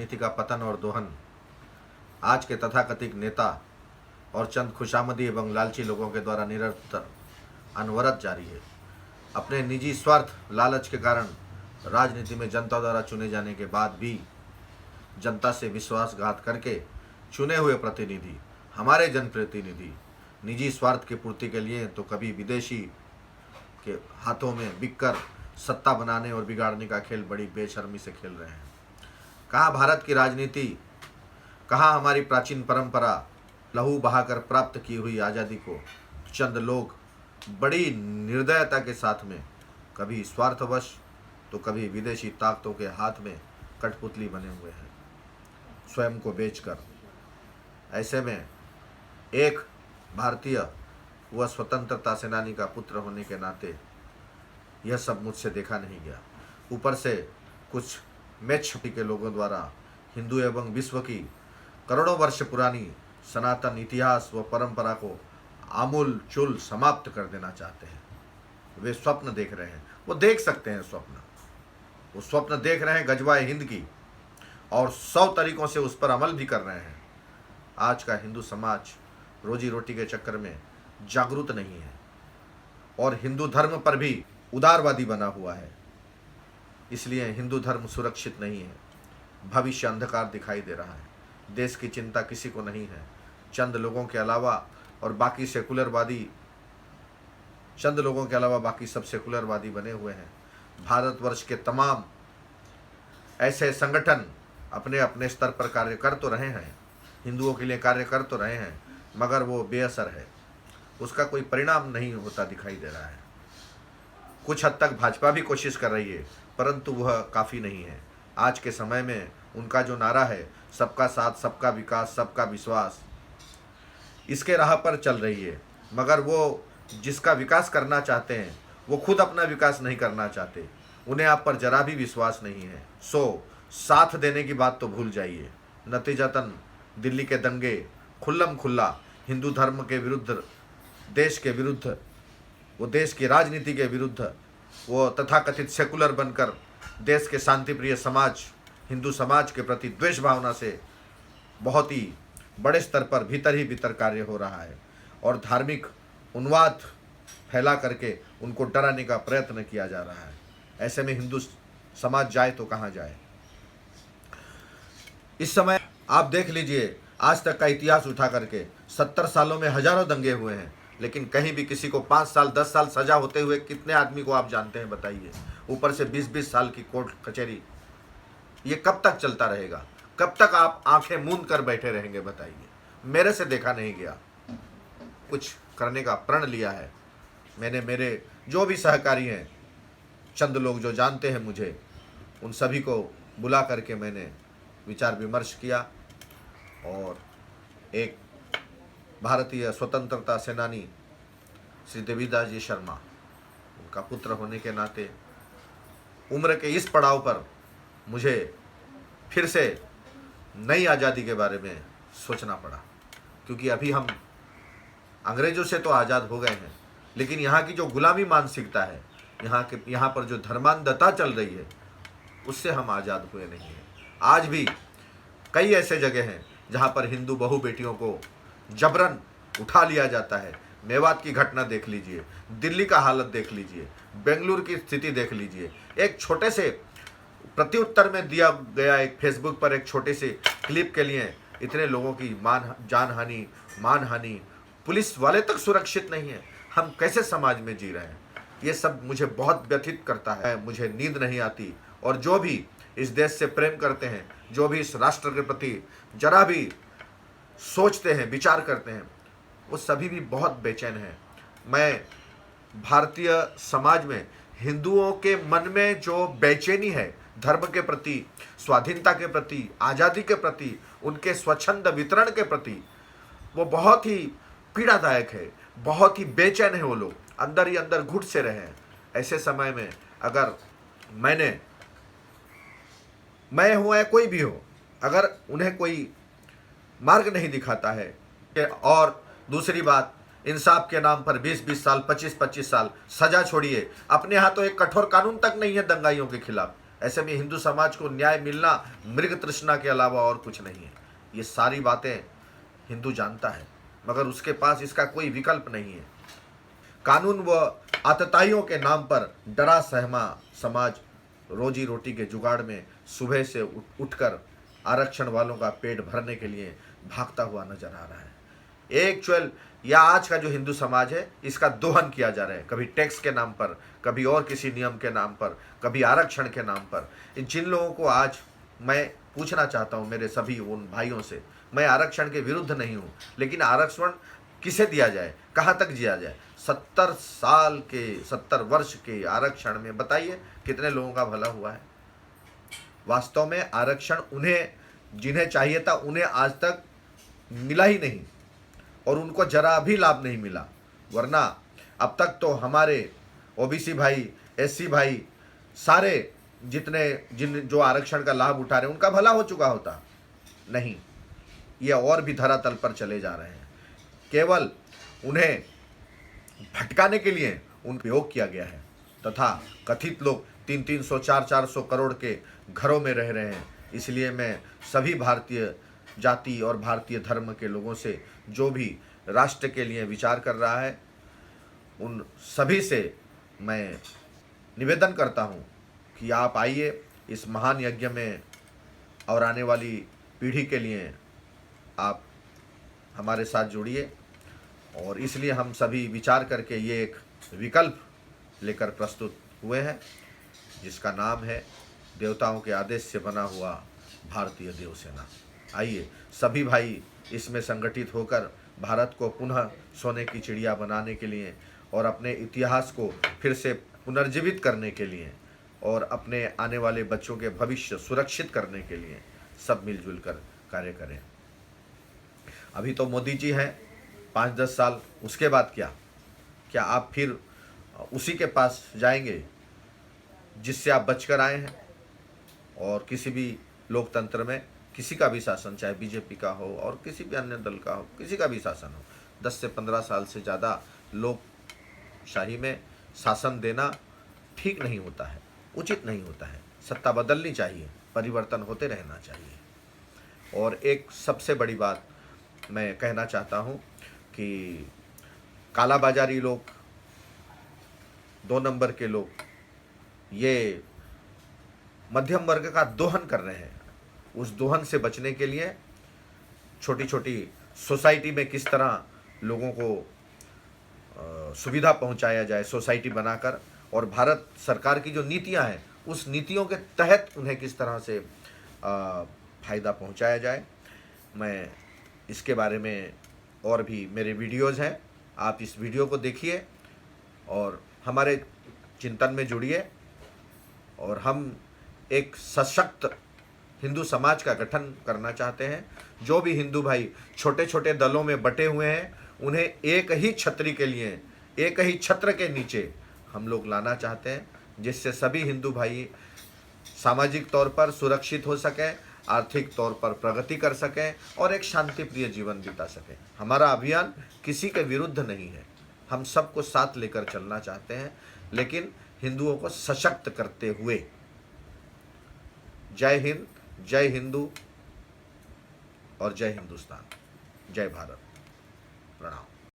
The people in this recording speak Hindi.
नीति का पतन और दोहन आज के तथाकथित नेता और चंद खुशामदी एवं लालची लोगों के द्वारा निरंतर अनवरत जारी है। अपने निजी स्वार्थ लालच के कारण राजनीति में जनता द्वारा चुने जाने के बाद भी जनता से विश्वासघात करके चुने हुए प्रतिनिधि, हमारे जनप्रतिनिधि, निजी स्वार्थ की पूर्ति के लिए तो कभी विदेशी के हाथों में बिककर सत्ता बनाने और बिगाड़ने का खेल बड़ी बेशर्मी से खेल रहे हैं। कहाँ भारत की राजनीति, कहाँ हमारी प्राचीन परंपरा, लहू बहाकर प्राप्त की हुई आज़ादी को चंद लोग बड़ी निर्दयता के साथ में कभी स्वार्थवश तो कभी विदेशी ताकतों के हाथ में कठपुतली बने हुए हैं, स्वयं को बेचकर। ऐसे में एक भारतीय व स्वतंत्रता सेनानी का पुत्र होने के नाते यह सब मुझसे देखा नहीं गया। ऊपर से कुछ मेच छपी के लोगों द्वारा हिंदू एवं विश्व की करोड़ों वर्ष पुरानी सनातन इतिहास व परंपरा को आमूल चूल समाप्त कर देना चाहते हैं। वे स्वप्न देख रहे हैं, वो देख सकते हैं स्वप्न, वो स्वप्न देख रहे हैं गजवाए हिंद की, और 100 तरीकों से उस पर अमल भी कर रहे हैं। आज का हिंदू समाज रोजी रोटी के चक्कर में जागरूक नहीं है और हिंदू धर्म पर भी उदारवादी बना हुआ है। इसलिए हिंदू धर्म सुरक्षित नहीं है, भविष्य अंधकार दिखाई दे रहा है। देश की चिंता किसी को नहीं है। चंद लोगों के अलावा बाकी सब सेकुलरवादी बने हुए हैं। भारतवर्ष के तमाम ऐसे संगठन अपने अपने स्तर पर कार्य कर तो रहे हैं, हिंदुओं के लिए कार्य कर तो रहे हैं, मगर वो बेअसर है, उसका कोई परिणाम नहीं होता दिखाई दे रहा है। कुछ हद तक भाजपा भी कोशिश कर रही है, परंतु वह काफ़ी नहीं है। आज के समय में उनका जो नारा है, सबका साथ, सबका विकास, सबका विश्वास, इसके राह पर चल रही है, मगर वो जिसका विकास करना चाहते हैं वो खुद अपना विकास नहीं करना चाहते। उन्हें आप पर जरा भी विश्वास नहीं है। साथ देने की बात तो भूल जाइए। नतीजतन दिल्ली के दंगे खुल्लम खुल्ला हिंदू धर्म के विरुद्ध, देश के विरुद्ध, वो देश की राजनीति के विरुद्ध, वो तथाकथित सेकुलर बनकर देश के शांतिप्रिय समाज, हिंदू समाज के प्रति द्वेष भावना से बहुत ही बड़े स्तर पर भीतर ही भीतर कार्य हो रहा है और धार्मिक उन्माद फैला करके उनको डराने का प्रयत्न किया जा रहा है। ऐसे में हिंदू समाज जाए तो कहाँ जाए। इस समय आप देख लीजिए, आज तक का इतिहास उठा करके 70 सालों में हजारों दंगे हुए हैं, लेकिन कहीं भी किसी को 5 साल 10 साल सजा होते हुए कितने आदमी को आप जानते हैं बताइए। ऊपर से 20-20 साल की कोर्ट कचहरी, ये कब तक चलता रहेगा? कब तक आप आंखें मूंद कर बैठे रहेंगे बताइए। मेरे से देखा नहीं गया। कुछ करने का प्रण लिया है मैंने। मेरे जो भी सहकारी हैं, चंद लोग जो जानते हैं मुझे, उन सभी को बुला करके मैंने विचार विमर्श किया और एक भारतीय स्वतंत्रता सेनानी श्री देवीदास जी शर्मा, उनका पुत्र होने के नाते उम्र के इस पड़ाव पर मुझे फिर से नई आज़ादी के बारे में सोचना पड़ा, क्योंकि अभी हम अंग्रेज़ों से तो आज़ाद हो गए हैं, लेकिन यहाँ की जो गुलामी मानसिकता है, यहाँ पर जो धर्मांधता चल रही है, उससे हम आज़ाद हुए नहीं हैं। आज भी कई ऐसे जगह हैं जहाँ पर हिंदू बहू बेटियों को जबरन उठा लिया जाता है। मेवात की घटना देख लीजिए, दिल्ली का हालत देख लीजिए, बेंगलुरु की स्थिति देख लीजिए। एक छोटे से प्रत्युत्तर में दिया गया एक फेसबुक पर एक छोटे से क्लिप के लिए इतने लोगों की जानहानि, मानहानि, पुलिस वाले तक सुरक्षित नहीं है। हम कैसे समाज में जी रहे हैं? ये सब मुझे बहुत व्यथित करता है। मुझे नींद नहीं आती, और जो भी इस देश से प्रेम करते हैं, जो भी इस राष्ट्र के प्रति जरा भी सोचते हैं, विचार करते हैं, वो सभी भी बहुत बेचैन हैं। मैं भारतीय समाज में हिंदुओं के मन में जो बेचैनी है धर्म के प्रति, स्वाधीनता के प्रति, आज़ादी के प्रति, उनके स्वच्छंद वितरण के प्रति, वो बहुत ही पीड़ादायक है, बहुत ही बेचैन है। वो लोग अंदर ही अंदर घुट से रहे हैं। ऐसे समय में अगर मैं हूँ या कोई भी हो, अगर उन्हें कोई मार्ग नहीं दिखाता है, और दूसरी बात, इंसाफ के नाम पर 20-20 साल, 25-25 साल सजा छोड़िए, अपने यहाँ तो एक कठोर कानून तक नहीं है दंगाइयों के खिलाफ। ऐसे में हिंदू समाज को न्याय मिलना मृग तृष्णा के अलावा और कुछ नहीं है। ये सारी बातें हिंदू जानता है, मगर उसके पास इसका कोई विकल्प नहीं है। कानून व आतताइयों के नाम पर डरा सहमा समाज रोजी रोटी के जुगाड़ में सुबह से उठकर आरक्षण वालों का पेट भरने के लिए भागता हुआ नजर आ रहा है। एक्चुअल या आज का जो हिंदू समाज है, इसका दोहन किया जा रहा है, कभी टैक्स के नाम पर, कभी और किसी नियम के नाम पर, कभी आरक्षण के नाम पर। जिन लोगों को आज मैं पूछना चाहता हूं, मेरे सभी उन भाइयों से, मैं आरक्षण के विरुद्ध नहीं हूं, लेकिन आरक्षण किसे दिया जाए, कहाँ तक दिया जाए? 70 वर्ष के आरक्षण में बताइए कितने लोगों का भला हुआ है? वास्तव में आरक्षण उन्हें जिन्हें चाहिए था उन्हें आज तक मिला ही नहीं, और उनको जरा भी लाभ नहीं मिला। वरना अब तक तो हमारे ओबीसी भाई, एससी भाई, सारे जो आरक्षण का लाभ उठा रहे हैं उनका भला हो चुका होता। नहीं, ये और भी धरातल पर चले जा रहे हैं। केवल उन्हें भटकाने के लिए उन उपयोग किया गया है, तथा कथित लोग 300-300, 400-400 करोड़ के घरों में रह रहे हैं। इसलिए मैं सभी भारतीय जाति और भारतीय धर्म के लोगों से, जो भी राष्ट्र के लिए विचार कर रहा है, उन सभी से मैं निवेदन करता हूं कि आप आइए इस महान यज्ञ में, और आने वाली पीढ़ी के लिए आप हमारे साथ जुड़िए। और इसलिए हम सभी विचार करके ये एक विकल्प लेकर प्रस्तुत हुए हैं, जिसका नाम है देवताओं के आदेश से बना हुआ भारतीय देव सेना। आइए सभी भाई इसमें संगठित होकर भारत को पुनः सोने की चिड़िया बनाने के लिए, और अपने इतिहास को फिर से पुनर्जीवित करने के लिए, और अपने आने वाले बच्चों के भविष्य सुरक्षित करने के लिए सब मिलजुल कर कार्य करें। अभी तो मोदी जी हैं 5-10 साल, उसके बाद क्या आप फिर उसी के पास जाएंगे जिससे आप बचकर आए हैं? और किसी भी लोकतंत्र में किसी का भी शासन, चाहे बीजेपी का हो और किसी भी अन्य दल का हो, किसी का भी शासन हो, 10 से 15 साल से ज़्यादा लोकशाही में शासन देना ठीक नहीं होता है, उचित नहीं होता है। सत्ता बदलनी चाहिए, परिवर्तन होते रहना चाहिए। और एक सबसे बड़ी बात मैं कहना चाहता हूँ कि कालाबाजारी लोग, 2 नंबर के लोग, ये मध्यम वर्ग का दोहन कर रहे हैं। उस दोहन से बचने के लिए छोटी छोटी सोसाइटी में किस तरह लोगों को सुविधा पहुंचाया जाए, सोसाइटी बनाकर, और भारत सरकार की जो नीतियां हैं उस नीतियों के तहत उन्हें किस तरह से फ़ायदा पहुंचाया जाए। मैं इसके बारे में और भी मेरे वीडियोज़ हैं, आप इस वीडियो को देखिए और हमारे चिंतन में जुड़िए, और हम एक सशक्त हिंदू समाज का गठन करना चाहते हैं। जो भी हिंदू भाई छोटे छोटे दलों में बटे हुए हैं, उन्हें एक ही छतरी के लिए, एक ही छत्र के नीचे हम लोग लाना चाहते हैं, जिससे सभी हिंदू भाई सामाजिक तौर पर सुरक्षित हो सकें, आर्थिक तौर पर प्रगति कर सकें और एक शांतिप्रिय जीवन बिता सकें। हमारा अभियान किसी के विरुद्ध नहीं है, हम सबको साथ लेकर चलना चाहते हैं, लेकिन हिंदुओं को सशक्त करते हुए। जय हिंद, जय हिंदू और जय हिंदुस्तान, जय भारत, प्रणाम।